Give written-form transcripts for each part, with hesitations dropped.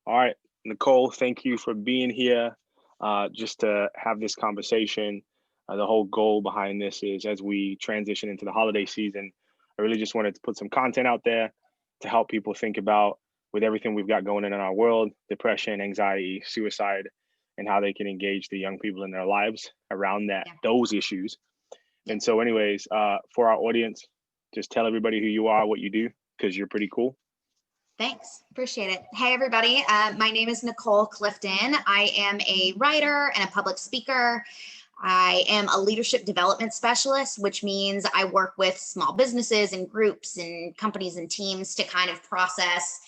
All right, Nicole, thank you for being here just to have this conversation. The whole goal behind this is as we transition into the holiday season, I really just wanted to put some content out there to help people think about with everything we've got going on in our world, depression, anxiety, suicide, and how they can engage the young people in their lives around Yeah. those issues. Yeah. And so anyways, for our audience, just tell everybody who you are, what you do, because you're pretty cool. Thanks. Appreciate it. Hey, everybody. My name is Nicole Clifton. I am a writer and a public speaker. I am a leadership development specialist, which means I work with small businesses and groups and companies and teams to kind of process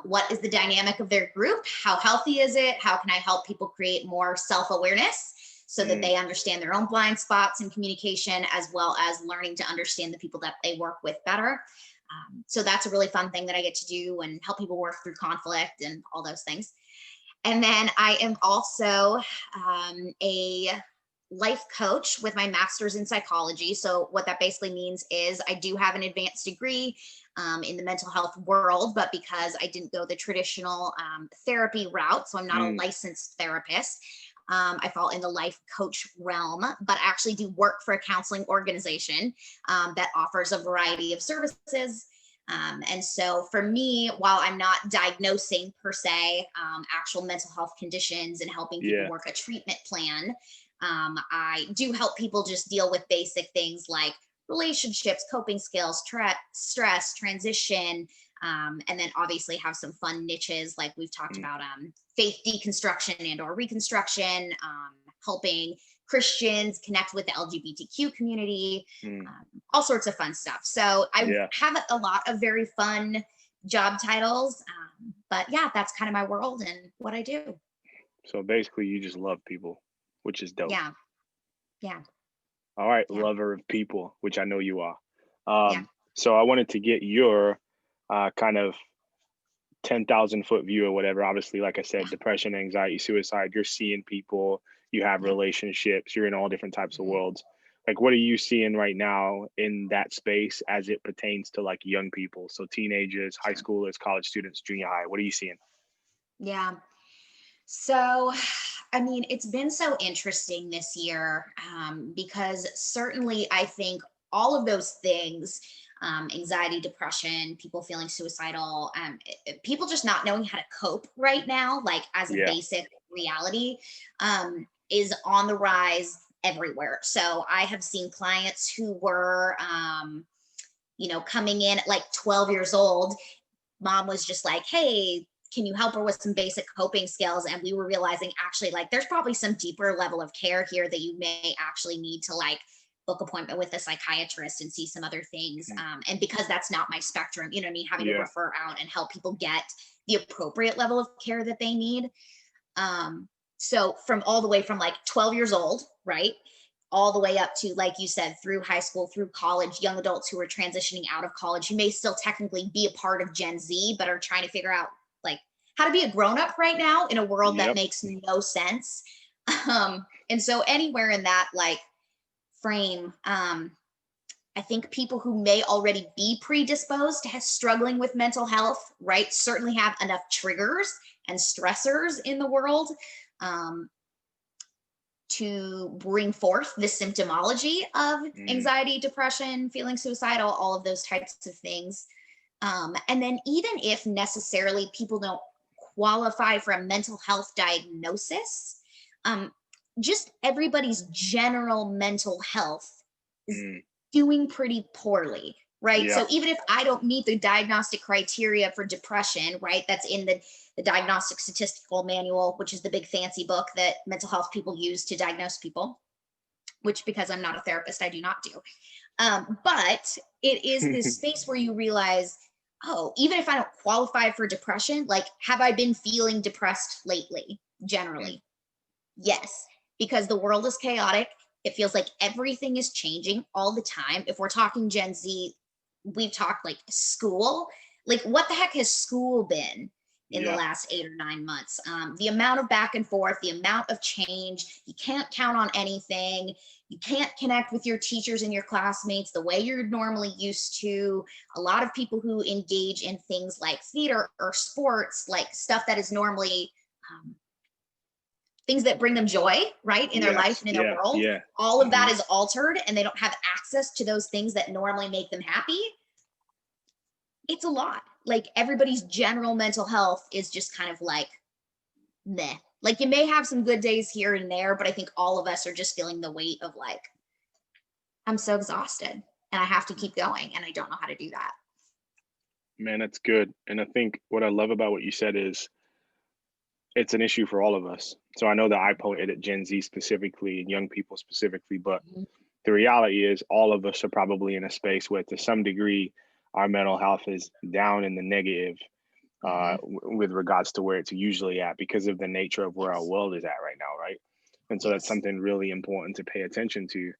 what is the dynamic of their group? How healthy is it? How can I help people create more self-awareness so that they understand their own blind spots in communication, as well as learning to understand the people that they work with better. So that's a really fun thing that I get to do and help people work through conflict and all those things. And then I am also a life coach with my master's in psychology. So what that basically means is I do have an advanced degree in the mental health world, but because I didn't go the traditional therapy route, so I'm not a licensed therapist, I fall in the life coach realm, but actually do work for a counseling organization that offers a variety of services. And so for me, while I'm not diagnosing per se actual mental health conditions and helping people work a treatment plan, I do help people just deal with basic things like relationships, coping skills, stress, transition, and then obviously have some fun niches like we've talked about faith deconstruction and or reconstruction, helping Christians connect with the LGBTQ community, all sorts of fun stuff. So I have a lot of very fun job titles, but yeah, that's kind of my world and what I do. So basically, you just love people, which is dope. Yeah. Yeah. All right, Yeah. lover of people, which I know you are. Yeah. So I wanted to get your kind of 10,000-foot view or whatever. Obviously, like I said, depression, anxiety, suicide, you're seeing people, you have relationships, you're in all different types of worlds. Like, what are you seeing right now in that space as it pertains to like young people? So teenagers, high schoolers, college students, junior high, what are you seeing? Yeah. So, I mean, it's been so interesting this year because certainly I think all of those things, anxiety, depression, people feeling suicidal, people just not knowing how to cope right now, like as a Yeah. basic reality, is on the rise everywhere. So I have seen clients who were, coming in at like 12 years old. Mom was just like, hey, can you help her with some basic coping skills? And we were realizing actually like there's probably some deeper level of care here that you may actually need to like book appointment with a psychiatrist and see some other things. And because that's not my spectrum, you know what I mean? Having to refer out and help people get the appropriate level of care that they need. So from all the way from like 12 years old, right? All the way up to, like you said, through high school, through college, young adults who are transitioning out of college, who may still technically be a part of Gen Z, but are trying to figure out like how to be a grown-up right now in a world that makes no sense. And so anywhere in that like frame, I think people who may already be predisposed to struggling with mental health, right, certainly have enough triggers and stressors in the world to bring forth the symptomology of anxiety, depression, feeling suicidal, all of those types of things. And then even if necessarily people don't qualify for a mental health diagnosis, just everybody's general mental health is doing pretty poorly, right? So even if I don't meet the diagnostic criteria for depression, right, that's in the Diagnostic Statistical Manual, which is the big fancy book that mental health people use to diagnose people, which because I'm not a therapist, I do not do. But it is this space where you realize, oh, even if I don't qualify for depression, like, have I been feeling depressed lately? Generally, yes, because the world is chaotic. It feels like everything is changing all the time. If we're talking Gen Z, we've talked like school. Like, what the heck has school been? in the Yeah. last 8 or 9 months. The amount of back and forth, the amount of change, you can't count on anything. You can't connect with your teachers and your classmates the way you're normally used to. A lot of people who engage in things like theater or sports, like stuff that is normally things that bring them joy, right, in their life Yes. and in their Yeah. world, Yeah. all of that is altered and they don't have access to those things that normally make them happy. It's a lot. Like everybody's general mental health is just kind of like meh. Like you may have some good days here and there, but I think all of us are just feeling the weight of like, I'm so exhausted and I have to keep going and I don't know how to do that. Man, that's good. And I think what I love about what you said is it's an issue for all of us. So I know that I pointed at Gen Z specifically and young people specifically, but the reality is all of us are probably in a space where to some degree our mental health is down in the negative with regards to where it's usually at because of the nature of where our world is at right now, right? And so that's something really important to pay attention to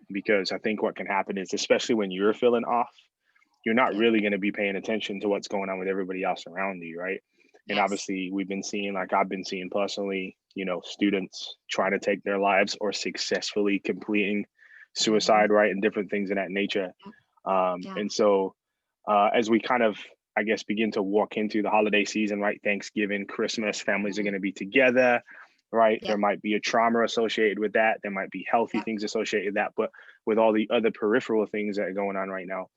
because I think what can happen is, especially when you're feeling off, you're not really going to be paying attention to what's going on with everybody else around you, right? And obviously we've been seeing, like I've been seeing personally, you know, students trying to take their lives or successfully completing suicide, right? And different things of that nature. And so as we kind of, I guess, begin to walk into the holiday season, right? Thanksgiving, Christmas, families are going to be together, right? There might be a trauma associated with that. There might be healthy things associated with that. But with all the other peripheral things that are going on right now,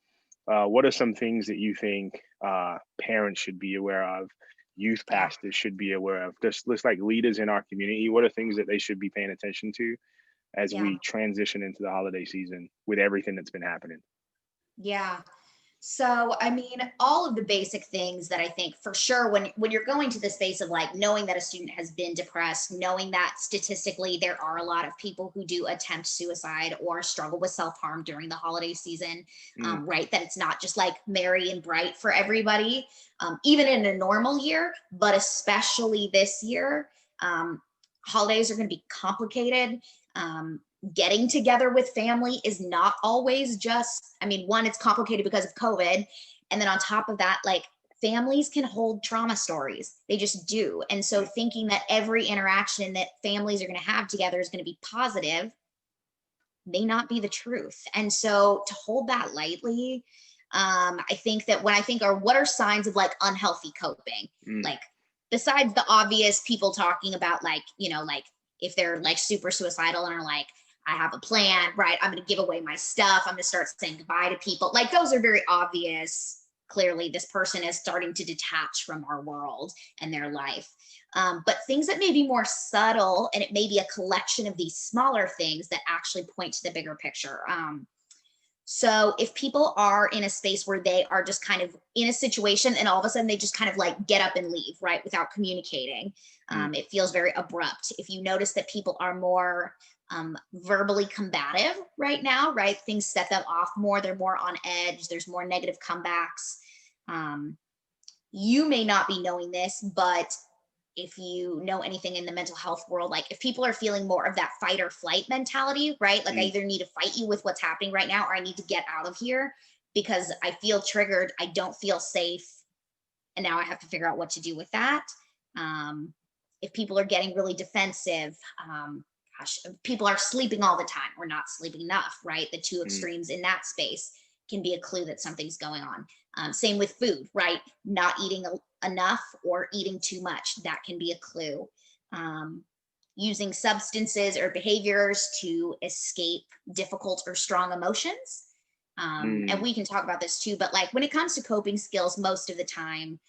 what are some things that you think parents should be aware of, youth pastors should be aware of, just like leaders in our community? What are things that they should be paying attention to as we transition into the holiday season with everything that's been happening? Yeah. So, I mean, all of the basic things that I think for sure when you're going to the space of like knowing that a student has been depressed, knowing that statistically there are a lot of people who do attempt suicide or struggle with self-harm during the holiday season, right? That it's not just like merry and bright for everybody, even in a normal year, but especially this year. Holidays are going to be complicated. Getting together with family is not always just, I mean, one, it's complicated because of COVID. And then on top of that, like families can hold trauma stories. They just do. And so thinking that every interaction that families are going to have together is going to be positive may not be the truth. And so to hold that lightly, I think that when I think are what are signs of like unhealthy coping, like besides the obvious people talking about like, you know, like if they're like super suicidal and are like, I have a plan, right? I'm going to give away my stuff. I'm going to start saying goodbye to people. Like those are very obvious. Clearly, this person is starting to detach from our world and their life. But things that may be more subtle, and it may be a collection of these smaller things that actually point to the bigger picture. So if people are in a space where they are just kind of in a situation and all of a sudden they just kind of like get up and leave, right, without communicating, it feels very abrupt. If you notice that people are more verbally combative right now, right, things set them off more, they're more on edge, there's more negative comebacks. You may not be knowing this, but if you know anything in the mental health world, like if people are feeling more of that fight or flight mentality, right? Like I either need to fight you with what's happening right now, or I need to get out of here because I feel triggered. I don't feel safe. And now I have to figure out what to do with that. If people are getting really defensive, people are sleeping all the time or not sleeping enough, right? The two extremes in that space can be a clue that something's going on. Same with food, right? Not eating enough or eating too much, that can be a clue. Using substances or behaviors to escape difficult or strong emotions. And we can talk about this too, but like when it comes to coping skills, most of the time,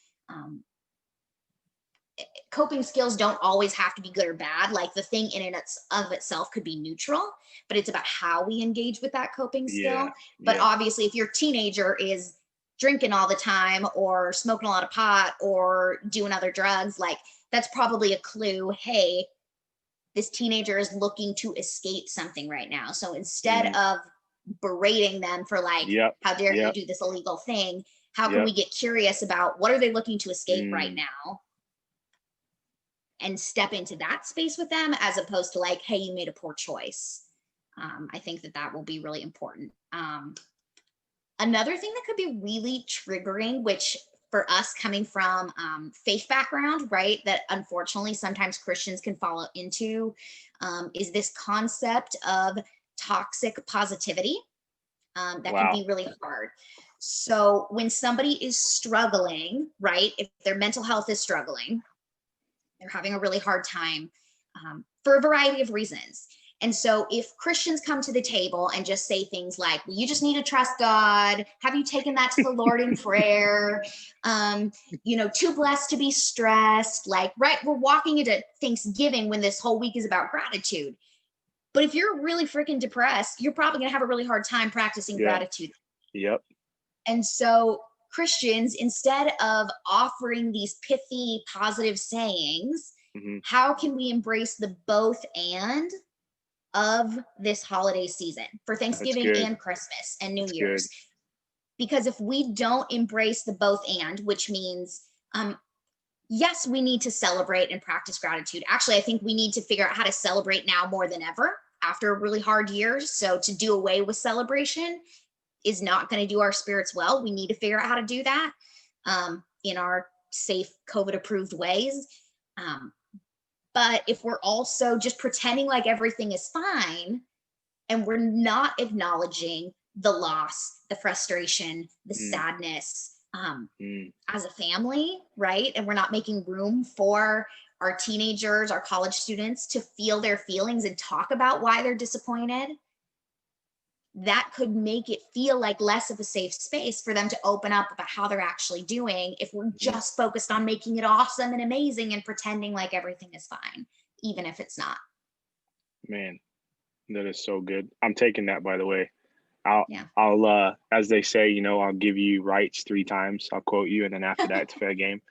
coping skills don't always have to be good or bad. Like the thing in and of itself could be neutral, but it's about how we engage with that coping skill. But obviously, if your teenager is drinking all the time or smoking a lot of pot or doing other drugs, like that's probably a clue. Hey, this teenager is looking to escape something right now. So instead of berating them for like, how dare you do this illegal thing, how can we get curious about what are they looking to escape right now? And step into that space with them as opposed to like, hey, you made a poor choice. I think that will be really important. Another thing that could be really triggering, which for us coming from faith background, right, that unfortunately sometimes Christians can fall into, is this concept of toxic positivity that can Wow. be really hard. So when somebody is struggling, right, if their mental health is struggling, they're having a really hard time for a variety of reasons. And so if Christians come to the table and just say things like, well, you just need to trust God, have you taken that to the Lord in prayer? Too blessed to be stressed, like, right, we're walking into Thanksgiving when this whole week is about gratitude. But if you're really freaking depressed, you're probably going to have a really hard time practicing gratitude. Yep. And so Christians, instead of offering these pithy, positive sayings, how can we embrace the both and of this holiday season for Thanksgiving and Christmas and New Year's? Because if we don't embrace the both and, which means, yes, we need to celebrate and practice gratitude. Actually, I think we need to figure out how to celebrate now more than ever after a really hard year. So to do away with celebration is not going to do our spirits well. We need to figure out how to do that in our safe COVID approved ways. But if we're also just pretending like everything is fine and we're not acknowledging the loss, the frustration, the sadness as a family, right? And we're not making room for our teenagers, our college students to feel their feelings and talk about why they're disappointed, that could make it feel like less of a safe space for them to open up about how they're actually doing if we're just focused on making it awesome and amazing and pretending like everything is fine, even if it's not. Man, that is so good. I'm taking that, by the way. I'll as they say, I'll give you rights 3 times. I'll quote you, and then after that, it's fair game.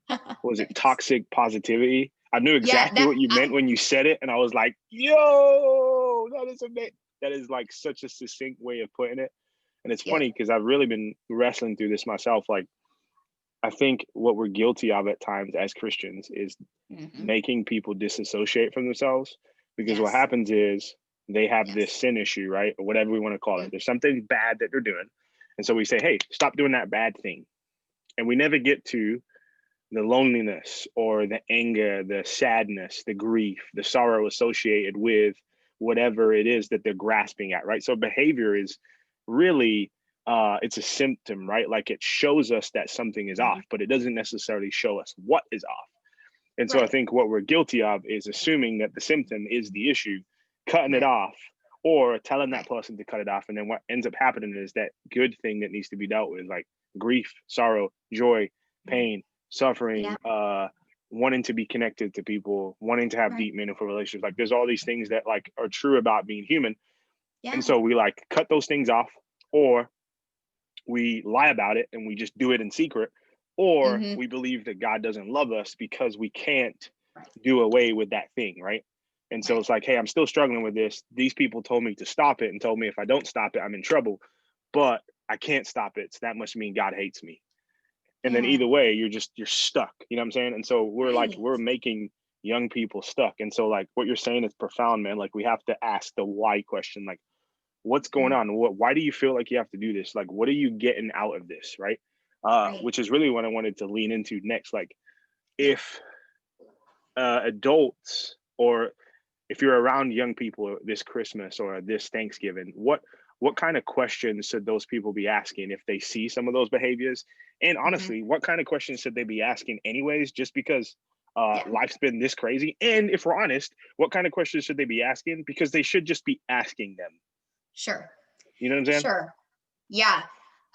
What was it? Toxic positivity. I knew exactly what you meant when you said it, and I was like, yo, that is amazing. That is like such a succinct way of putting it. And it's funny because I've really been wrestling through this myself. Like, I think what we're guilty of at times as Christians is making people disassociate from themselves, because what happens is they have this sin issue, right? Or whatever we want to call it. There's something bad that they're doing. And so we say, hey, stop doing that bad thing. And we never get to the loneliness or the anger, the sadness, the grief, the sorrow associated with whatever it is that they're grasping at, right? So behavior is really, it's a symptom, right? Like it shows us that something is off, but it doesn't necessarily show us what is off. And so I think what we're guilty of is assuming that the symptom is the issue, cutting it off, or telling that person to cut it off. And then what ends up happening is that good thing that needs to be dealt with, like grief, sorrow, joy, pain, suffering, wanting to be connected to people, wanting to have deep, meaningful relationships. Like there's all these things that like are true about being human. And so we like cut those things off, or we lie about it and we just do it in secret, or we believe that God doesn't love us because we can't do away with that thing, right? And so it's like, hey, I'm still struggling with this. These people told me to stop it and told me if I don't stop it, I'm in trouble, but I can't stop it. So that must mean God hates me. And then either way, you're stuck, you know what I'm saying? And so we're making young people stuck. And so like what you're saying is profound, man. Like we have to ask the why question, like what's going on? Why do you feel like you have to do this? Like, what are you getting out of this? Right. Which is really what I wanted to lean into next. Like if adults, or if you're around young people this Christmas or this Thanksgiving, what kind of questions should those people be asking if they see some of those behaviors? And honestly, what kind of questions should they be asking anyways, just because life's been this crazy? And if we're honest, what kind of questions should they be asking? Because they should just be asking them. Sure. You know what I'm saying? Sure. Yeah.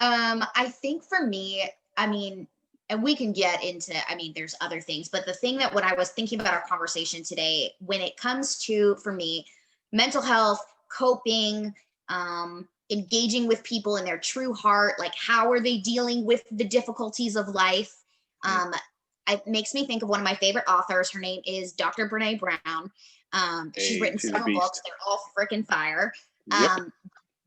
I think for me, I mean, and we can get into, I mean, there's other things, but the thing that when I was thinking about our conversation today, when it comes to, for me, mental health, coping, engaging with people in their true heart, like how are they dealing with the difficulties of life? It makes me think of one of my favorite authors. Her name is Dr. Brene Brown. She's written several books. They're all freaking fire.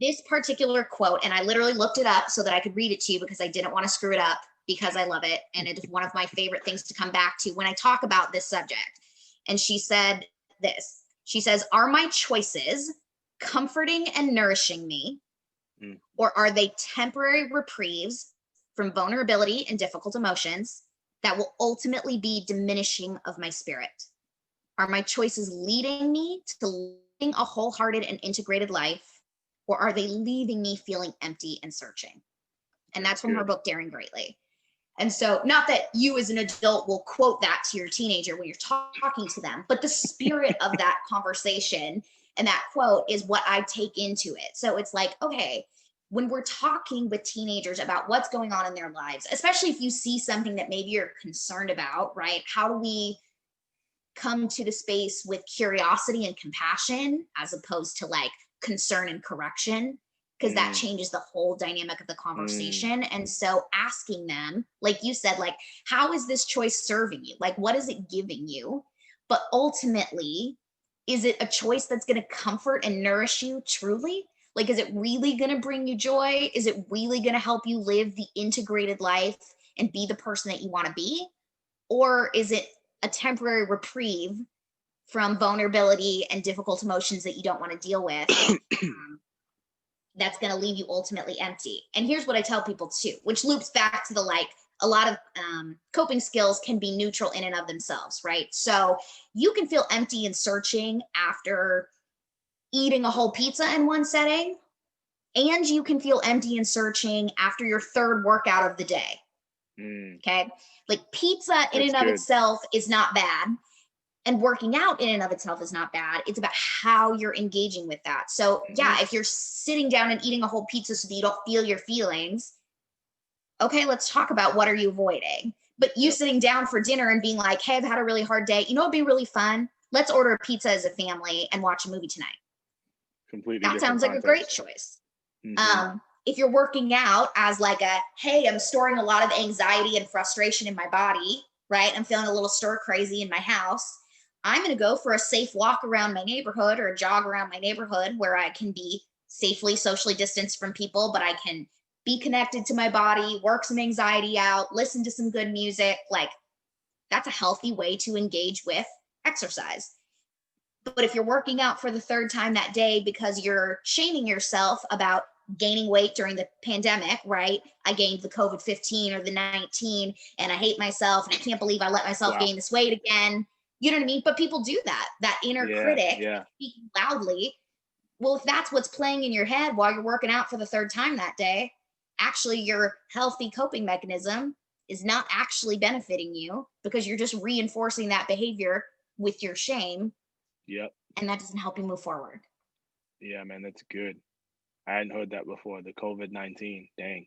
This particular quote, and I literally looked it up so that I could read it to you because I didn't want to screw it up, because I love it. And it is one of my favorite things to come back to when I talk about this subject. And she said this, she says, are my choices comforting and nourishing me, or are they temporary reprieves from vulnerability and difficult emotions that will ultimately be diminishing of my spirit? Are my choices leading me to living a wholehearted and integrated life, or are they leaving me feeling empty and searching? And that's from her book, Daring Greatly. And so, not that you as an adult will quote that to your teenager when you're talking to them, but the spirit of that conversation and that quote is what I take into it. So it's like, okay, when we're talking with teenagers about what's going on in their lives, especially if you see something that maybe you're concerned about, right? How do we come to the space with curiosity and compassion as opposed to like concern and correction? Because that changes the whole dynamic of the conversation. And so asking them, like you said, like, how is this choice serving you? Like, what is it giving you? But ultimately, is it a choice that's going to comfort and nourish you truly? Like, is it really going to bring you joy? Is it really going to help you live the integrated life and be the person that you want to be? Or is it a temporary reprieve from vulnerability and difficult emotions that you don't want to deal with? That's going to leave you ultimately empty. And here's what I tell people too, which loops back to the like, a lot of coping skills can be neutral in and of themselves, right? So you can feel empty and searching after eating a whole pizza in one setting, and you can feel empty and searching after your third workout of the day. Okay. Like pizza in and of itself is not bad. And working out in and of itself is not bad. It's about how you're engaging with that. So yeah, if you're sitting down and eating a whole pizza so that you don't feel your feelings, okay, let's talk about what are you avoiding. But you sitting down for dinner and being like, hey, I've had a really hard day. You know, it'd be really fun. Let's order a pizza as a family and watch a movie tonight. Completely. That sounds like a great choice. If you're working out as like a, hey, I'm storing a lot of anxiety and frustration in my body, right? I'm feeling a little stir crazy in my house. I'm going to go for a safe walk around my neighborhood or a jog around my neighborhood where I can be safely socially distanced from people, but I can be connected to my body, work some anxiety out, listen to some good music. Like that's a healthy way to engage with exercise. But if you're working out for the third time that day because you're shaming yourself about gaining weight during the pandemic, right? I gained the COVID-15 or the 19 and I hate myself and I can't believe I let myself gain this weight again. You know what I mean? But people do that inner critic speaking loudly. Well, if that's what's playing in your head while you're working out for the third time that day, actually your healthy coping mechanism is not actually benefiting you because you're just reinforcing that behavior with your shame. And that doesn't help you move forward. Yeah, man, that's good. I hadn't heard that before. The COVID-19, dang.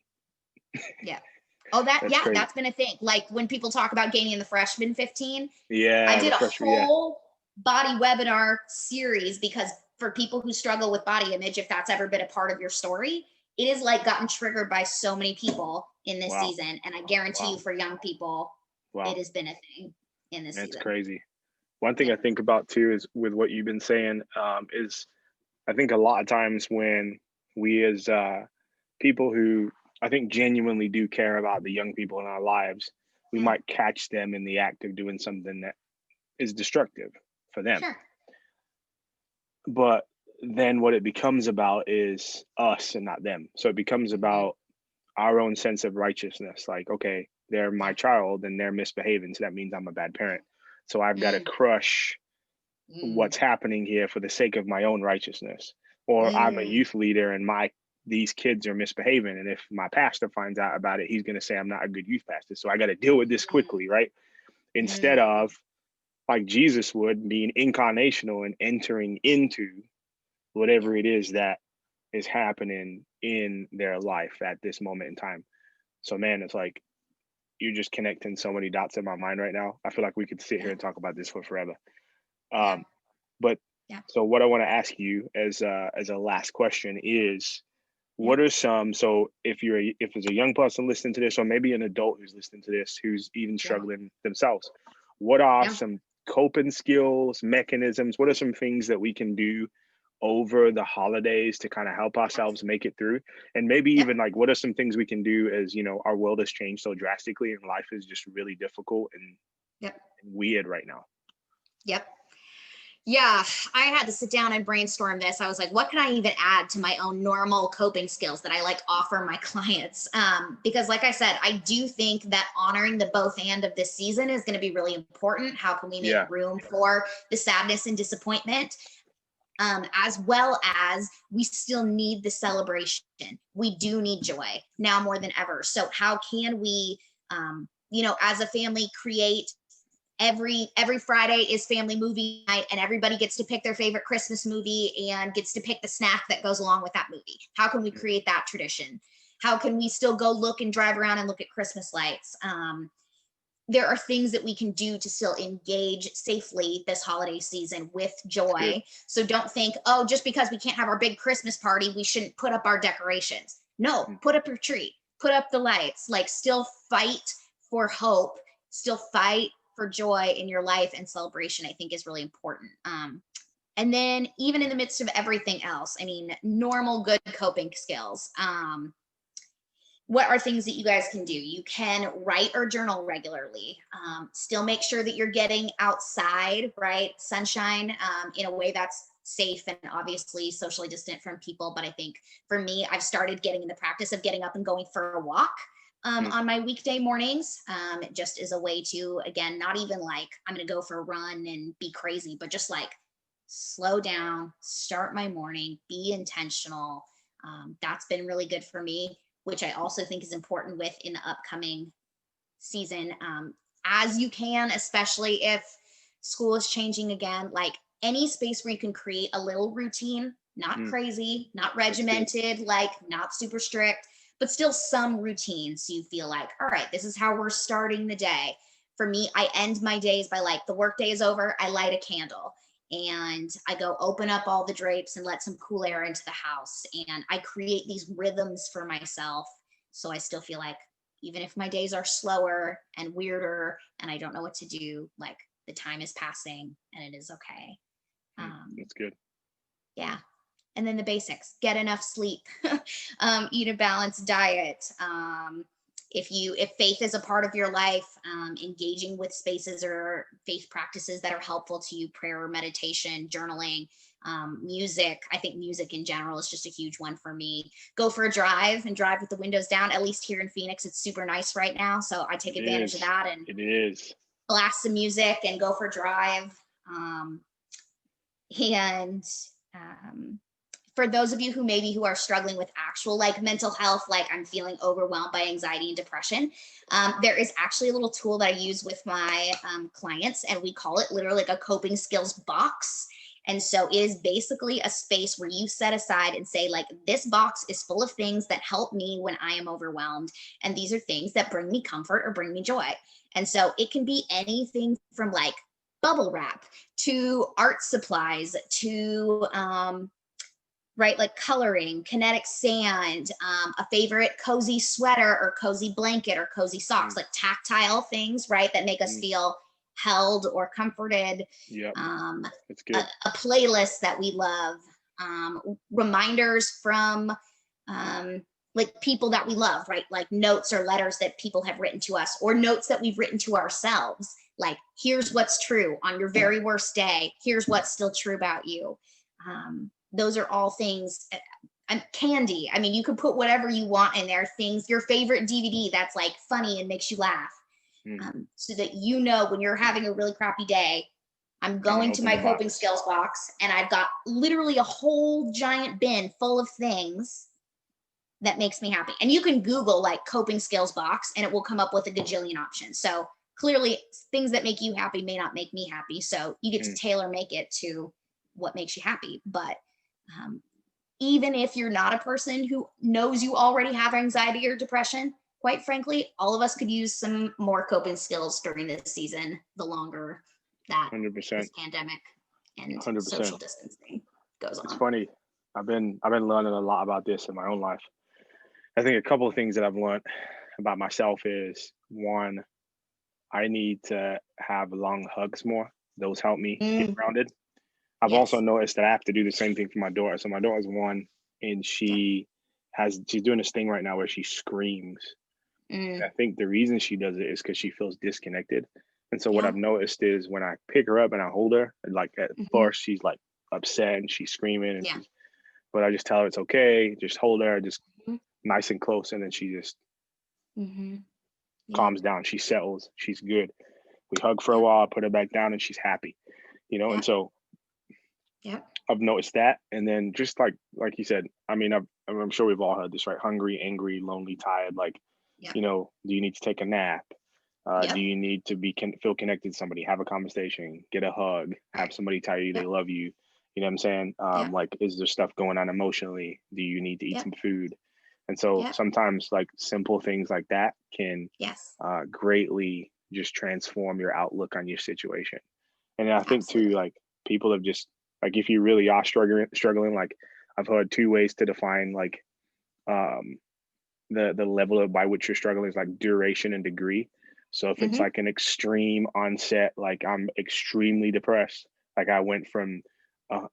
Oh, that's been a thing. Like when people talk about gaining the freshman 15, I did a whole body webinar series because for people who struggle with body image, if that's ever been a part of your story, it is like gotten triggered by so many people in this season. And I guarantee you for young people, it has been a thing in this season. That's crazy. One thing I think about too is with what you've been saying is I think a lot of times when we as people who I think genuinely do care about the young people in our lives, we might catch them in the act of doing something that is destructive for them. But then what it becomes about is us and not them. So it becomes about our own sense of righteousness. Like, okay, they're my child and they're misbehaving. So that means I'm a bad parent. So I've got to crush what's happening here for the sake of my own righteousness. Or I'm a youth leader and these kids are misbehaving. And if my pastor finds out about it, he's going to say I'm not a good youth pastor. So I got to deal with this quickly, right? Instead of like Jesus would, being incarnational and entering into whatever it is that is happening in their life at this moment in time. So man, it's like you're just connecting so many dots in my mind right now. I feel like we could sit here and talk about this for forever. But so what I want to ask you as a last question is, what are some, so if there's a young person listening to this, or maybe an adult who's listening to this, who's even struggling themselves, what are some coping skills, mechanisms? What are some things that we can do over the holidays to kind of help ourselves make it through? And maybe even like, what are some things we can do as, you know, our world has changed so drastically and life is just really difficult and weird right now? Yeah, I had to sit down and brainstorm this. I was like, what can I even add to my own normal coping skills that I like offer my clients? Because like I said, I do think that honoring the both and of this season is going to be really important. How can we make Yeah. room for the sadness and disappointment? As well as we still need the celebration. We do need joy now more than ever. So how can we, as a family, create every Friday is family movie night, and everybody gets to pick their favorite Christmas movie and gets to pick the snack that goes along with that movie. How can we create that tradition? How can we still go look and drive around and look at Christmas lights? There are things that we can do to still engage safely this holiday season with joy. So don't think, oh, just because we can't have our big Christmas party, we shouldn't put up our decorations. No, put up your tree, put up the lights, like still fight for hope, still fight for joy in your life, and celebration, I think, is really important. And then even in the midst of everything else, I mean, normal good coping skills. What are things that you guys can do? You can write or journal regularly. Still make sure that you're getting outside, right? Sunshine, in a way that's safe and obviously socially distant from people. But I think for me, I've started getting in the practice of getting up and going for a walk on my weekday mornings, just as a way to, again, not even like I'm going to go for a run and be crazy, but just like slow down, start my morning, be intentional. That's been really good for me, which I also think is important with in the upcoming season. As you can, especially if school is changing again, like any space where you can create a little routine, not crazy, not regimented, like not super strict, but still some routine. So you feel like, all right, this is how we're starting the day. For me, I end my days by like the work day is over, I light a candle and I go open up all the drapes and let some cool air into the house. And I create these rhythms for myself. So I still feel like even if my days are slower and weirder and I don't know what to do, like the time is passing and it is okay. That's good. Yeah. And then the basics, get enough sleep, eat a balanced diet. If faith is a part of your life, engaging with spaces or faith practices that are helpful to you, prayer, meditation, journaling, music. I think music in general is just a huge one for me. Go for a drive and drive with the windows down. At least here in Phoenix, it's super nice right now. So I take advantage of that and it is blast some music and go for a drive. And for those of you who are struggling with actual like mental health, like I'm feeling overwhelmed by anxiety and depression, there is actually a little tool that I use with my clients, and we call it literally like a coping skills box. And so it is basically a space where you set aside and say, like, this box is full of things that help me when I am overwhelmed. And these are things that bring me comfort or bring me joy. And so it can be anything from like bubble wrap to art supplies to right, like coloring, kinetic sand, a favorite cozy sweater or cozy blanket or cozy socks, like tactile things, right, that make us feel held or comforted. Yeah, it's a, good. a playlist that we love, reminders from like people that we love, right, like notes or letters that people have written to us, or notes that we've written to ourselves, like here's what's true on your very worst day, here's what's still true about you. Those are all things. Candy, I mean, you can put whatever you want in there, things, your favorite DVD that's like funny and makes you laugh, so that you know when you're having a really crappy day, I'm going to my coping skills box and I've got literally a whole giant bin full of things that makes me happy. And you can Google like coping skills box and it will come up with a gajillion options. So clearly things that make you happy may not make me happy. So you get to tailor make it to what makes you happy. But even if you're not a person who knows you already have anxiety or depression, quite frankly, all of us could use some more coping skills during this season, the longer that 100%. this pandemic and 100%. social distancing goes on. It's funny. I've been learning a lot about this in my own life. I think a couple of things that I've learned about myself is, one, I need to have long hugs more. Those help me get grounded. I've also noticed that I have to do the same thing for my daughter. So my daughter's 1, and she's doing this thing right now where she screams. And I think the reason she does it is because she feels disconnected. And so what I've noticed is when I pick her up and I hold her, and like at first she's like upset and she's screaming, and but I just tell her it's okay, just hold her, just nice and close, and then she just calms down. She settles. She's good. We hug for a while, put her back down, and she's happy, you know. And so I've noticed that. And then just like you said, I mean, I'm sure we've all heard this, right? Hungry, angry, lonely, tired. Like, you know, do you need to take a nap? Do you need to feel connected to somebody, have a conversation, get a hug, have somebody tell you they love you? You know what I'm saying? Like, is there stuff going on emotionally? Do you need to eat some food? And so sometimes like simple things like that can greatly just transform your outlook on your situation. And I think too, like people have just like, if you really are struggling, like I've heard 2 ways to define like the level by which you're struggling is like duration and degree. So if it's like an extreme onset, like I'm extremely depressed, like I went from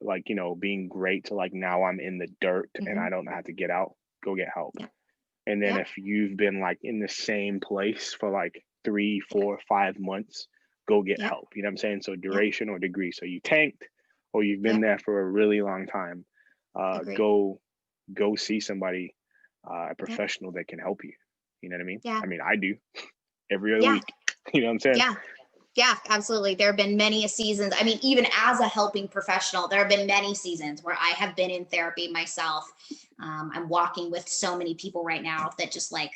like, you know, being great to like now I'm in the dirt and I don't know how to get out, go get help. And then if you've been like in the same place for like 3, 4, 5 months, go get help. You know what I'm saying? So duration or degree. So you tanked or you've been there for a really long time. Go see somebody, a professional that can help you. You know what I mean? I mean, I do every other week. You know what I'm saying? Yeah, absolutely. There have been many seasons. I mean, even as a helping professional, there have been many seasons where I have been in therapy myself. I'm walking with so many people right now that just like,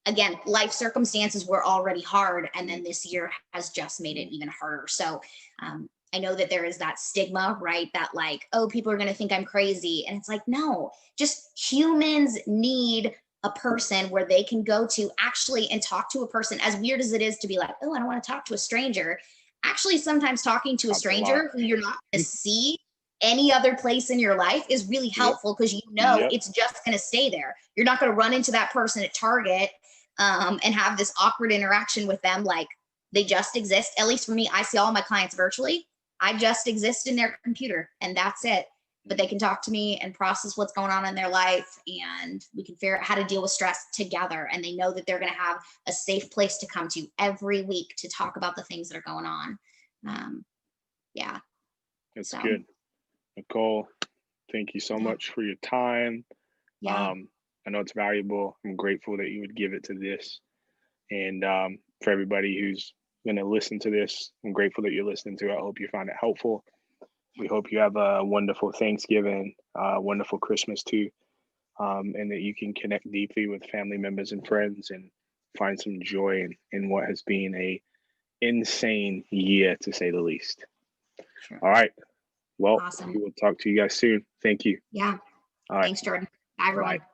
again, life circumstances were already hard. And then this year has just made it even harder. So I know that there is that stigma, right? That like, oh, people are going to think I'm crazy. And it's like, no, just humans need a person where they can go to actually and talk to a person, as weird as it is to be like, oh, I don't want to talk to a stranger. Actually, sometimes talking to a stranger who you're not going to see any other place in your life is really helpful because you know it's just going to stay there. You're not going to run into that person at Target and have this awkward interaction with them. Like they just exist. At least for me, I see all my clients virtually. I just exist in their computer and that's it. But they can talk to me and process what's going on in their life, and we can figure out how to deal with stress together. And they know that they're going to have a safe place to come to every week to talk about the things that are going on. That's good. Nicole, thank you so much for your time. I know it's valuable. I'm grateful that you would give it to this. And for everybody who's going to listen to this, I'm grateful that you're listening to it. I hope you find it helpful. We hope you have a wonderful Thanksgiving, wonderful Christmas too, and that you can connect deeply with family members and friends and find some joy in what has been a insane year, to say the least. All right. Well, we will talk to you guys soon. Thank you. Yeah. All right. Thanks, Jordan. Bye, everyone. Bye.